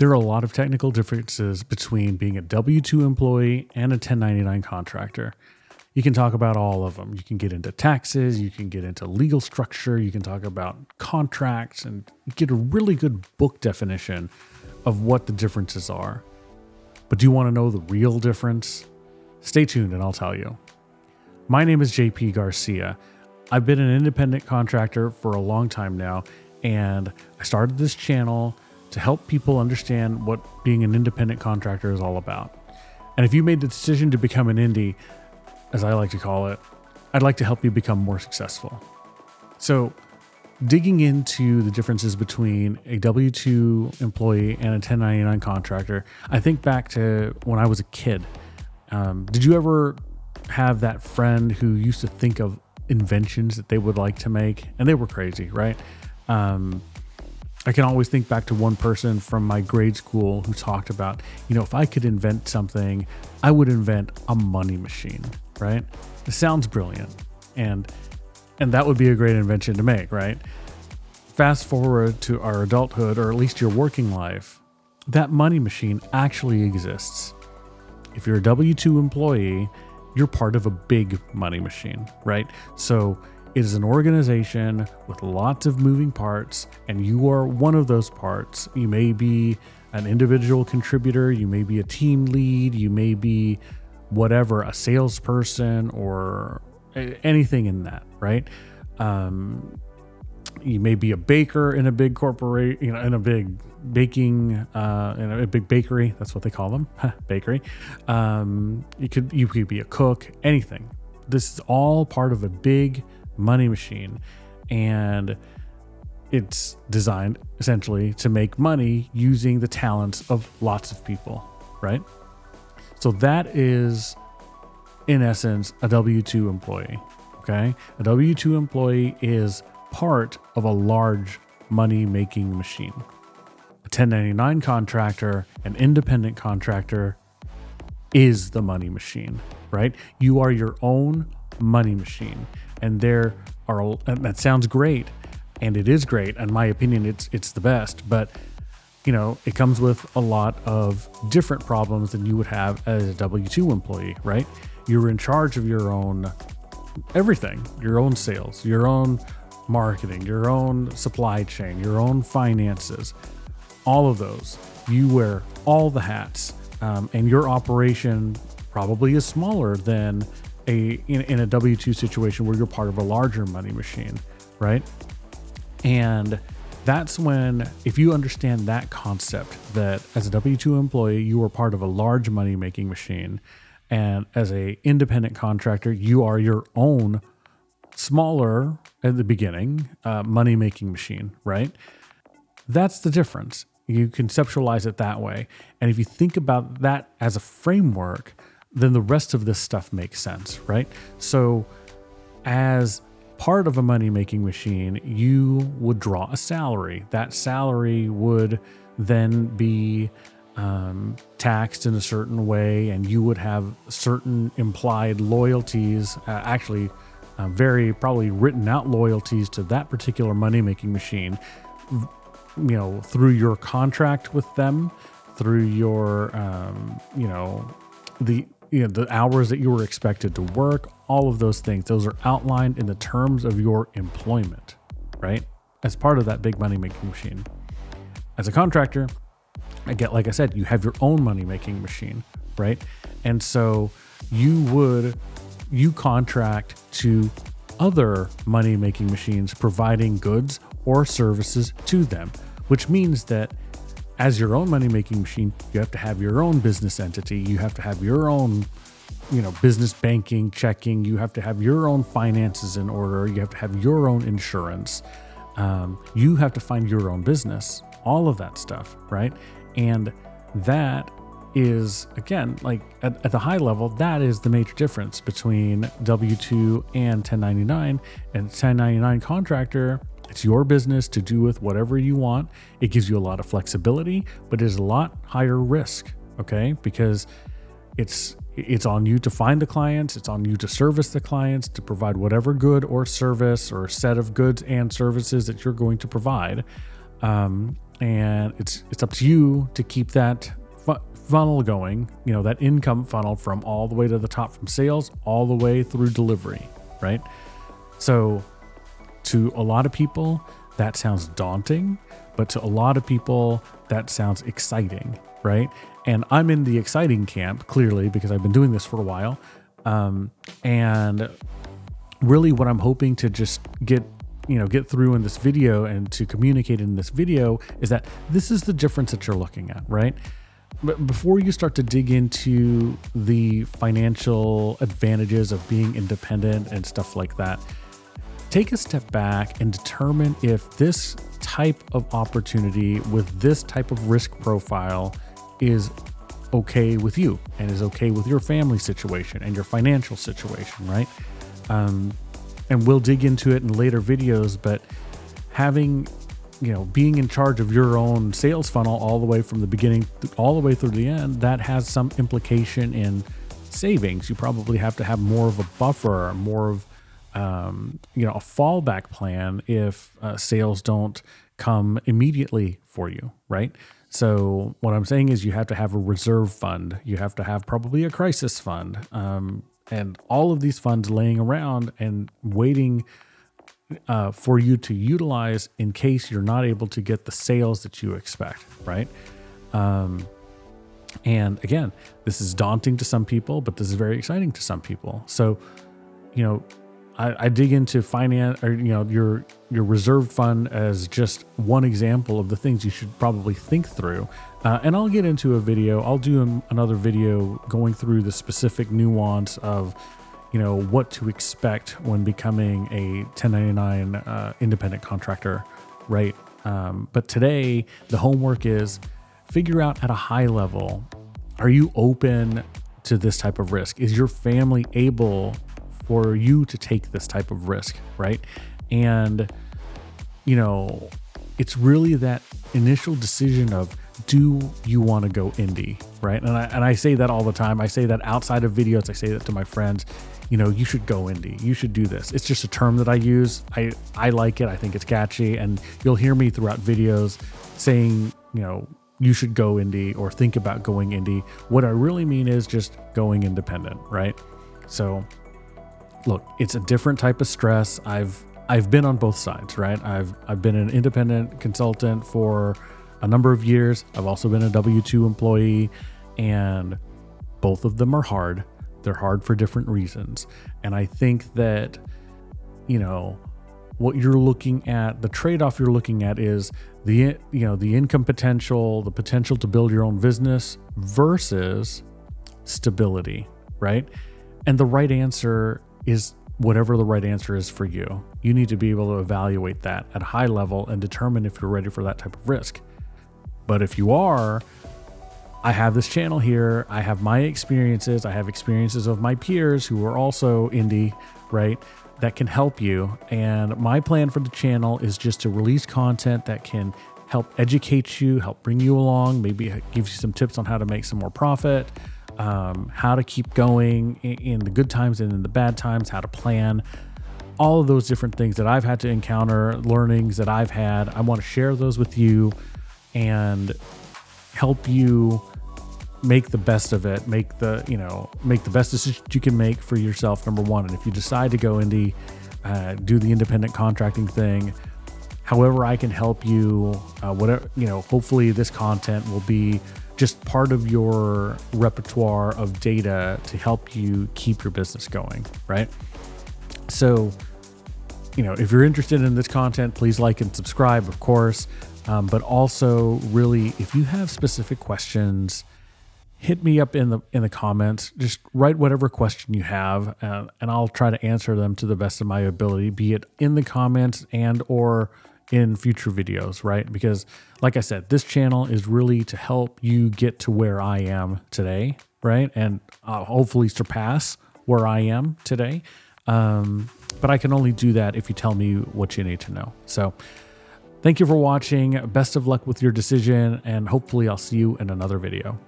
There are a lot of technical differences between being a W-2 employee and a 1099 contractor. You can talk about all of them. You can get into taxes, you can get into legal structure, you can talk about contracts and get a really good book definition of what the differences are. But do you want to know the real difference? Stay tuned and I'll tell you. My name is JP Garcia. I've been an independent contractor for a long time now, and I started this channel to help people understand what being an independent contractor is all about. And if you made the decision to become an indie, as I like to call it, I'd like to help you become more successful. So digging into the differences between a W-2 employee and a 1099 contractor, I think back to when I was a kid. Did you ever have that friend who used to think of inventions that they would like to make? And they were crazy, right? I can always think back to one person from my grade school who talked about, if I could invent something, I would invent a money machine, right? It sounds brilliant. And that would be a great invention to make, right? Fast forward to our adulthood, or at least your working life, that money machine actually exists. If you're a W-2 employee, you're part of a big money machine, right? So it is an organization with lots of moving parts, and you are one of those parts. You may be an individual contributor, you may be a team lead, you may be whatever, a salesperson or anything in that, right? You may be a baker in a big corporation, in a big baking, in a big bakery. That's what they call them, bakery. You could be a cook, anything. This is all part of a big money machine, and it's designed essentially to make money using the talents of lots of people, right? So that is, in essence, a W-2 employee, okay? A W-2 employee is part of a large money-making machine. A 1099 contractor, an independent contractor, is the money machine, right? You are your own money machine. And and that sounds great, and it is great. In my opinion, it's the best, but it comes with a lot of different problems than you would have as a W-2 employee, right? You're in charge of your own everything, your own sales, your own marketing, your own supply chain, your own finances, all of those. You wear all the hats, and your operation probably is smaller than in a W-2 situation where you're part of a larger money machine, right? And that's when, if you understand that concept, that as a W-2 employee, you are part of a large money-making machine, and as a independent contractor, you are your own smaller, at the beginning, money-making machine, right? That's the difference. You conceptualize it that way. And if you think about that as a framework, then the rest of this stuff makes sense, right? So as part of a money-making machine, you would draw a salary. That salary would then be taxed in a certain way, and you would have certain implied loyalties, very probably written out loyalties to that particular money-making machine, through your contract with them, through your, the hours that you were expected to work, all of those things. Those are outlined in the terms of your employment, right? As part of that big money-making machine. As a contractor, like I said, you have your own money-making machine, right? And so you contract to other money-making machines providing goods or services to them, which means that as your own money-making machine, you have to have your own business entity. You have to have your own, business banking, checking. You have to have your own finances in order. You have to have your own insurance. You have to find your own business, all of that stuff, right? And that is, again, like at the high level, that is the major difference between W-2 and 1099. And 1099 contractor, it's your business to do with whatever you want. It gives you a lot of flexibility, but it is a lot higher risk, okay? Because it's on you to find the clients, it's on you to service the clients, to provide whatever good or service or set of goods and services that you're going to provide. And it's up to you to keep that funnel going, that income funnel from all the way to the top, from sales all the way through delivery, right? So to a lot of people, that sounds daunting, but to a lot of people, that sounds exciting, right? And I'm in the exciting camp, clearly, because I've been doing this for a while. And really what I'm hoping to just get through in this video and to communicate in this video is that this is the difference that you're looking at, right? But before you start to dig into the financial advantages of being independent and stuff like that, take a step back and determine if this type of opportunity with this type of risk profile is okay with you and is okay with your family situation and your financial situation, right? And we'll dig into it in later videos, but having, being in charge of your own sales funnel all the way from the beginning all the way through the end, that has some implication in savings. You probably have to have more of a buffer, more of, a fallback plan if sales don't come immediately for you, right? So what I'm saying is you have to have a reserve fund. You have to have probably a crisis fund, and all of these funds laying around and waiting for you to utilize in case you're not able to get the sales that you expect, right? And again, this is daunting to some people, but this is very exciting to some people. So, I dig into finance, or your reserve fund as just one example of the things you should probably think through. And I'll get into a video. I'll do another video going through the specific nuance of what to expect when becoming a 1099 independent contractor, right? But today the homework is figure out at a high level, are you open to this type of risk? Is your family able for you to take this type of risk, right? And it's really that initial decision of, do you want to go indie, right? And I say that all the time. I say that outside of videos. I say that to my friends. You should go indie. You should do this. It's just a term that I use. I like it. I think it's catchy, and you'll hear me throughout videos saying, you should go indie or think about going indie. What I really mean is just going independent, right? So, look, it's a different type of stress. I've been on both sides, right? I've been an independent consultant for a number of years. I've also been a W2 employee, and both of them are hard. They're hard for different reasons. And I think that, what you're looking at, the trade-off you're looking at is the income potential, the potential to build your own business versus stability, right? And the right answer is whatever the right answer is for you. You need to be able to evaluate that at a high level and determine if you're ready for that type of risk. But if you are, I have this channel here. I have my experiences. I have experiences of my peers who are also indie, right? That can help you. And my plan for the channel is just to release content that can help educate you, help bring you along, maybe give you some tips on how to make some more profit, how to keep going in the good times and in the bad times, how to plan, all of those different things that I've had to encounter, learnings that I've had. I want to share those with you and help you make the best of it, make the best decision you can make for yourself, number one. And if you decide to go indie, do the independent contracting thing, however I can help you, whatever, hopefully this content will be just part of your repertoire of data to help you keep your business going, right? So, if you're interested in this content, please like and subscribe, of course. But also, really, if you have specific questions, hit me up in the comments. Just write whatever question you have, and I'll try to answer them to the best of my ability, be it in the comments and or in future videos, right? Because like I said, this channel is really to help you get to where I am today, right? And hopefully surpass where I am today. But I can only do that if you tell me what you need to know. So thank you for watching. Best of luck with your decision, and hopefully I'll see you in another video.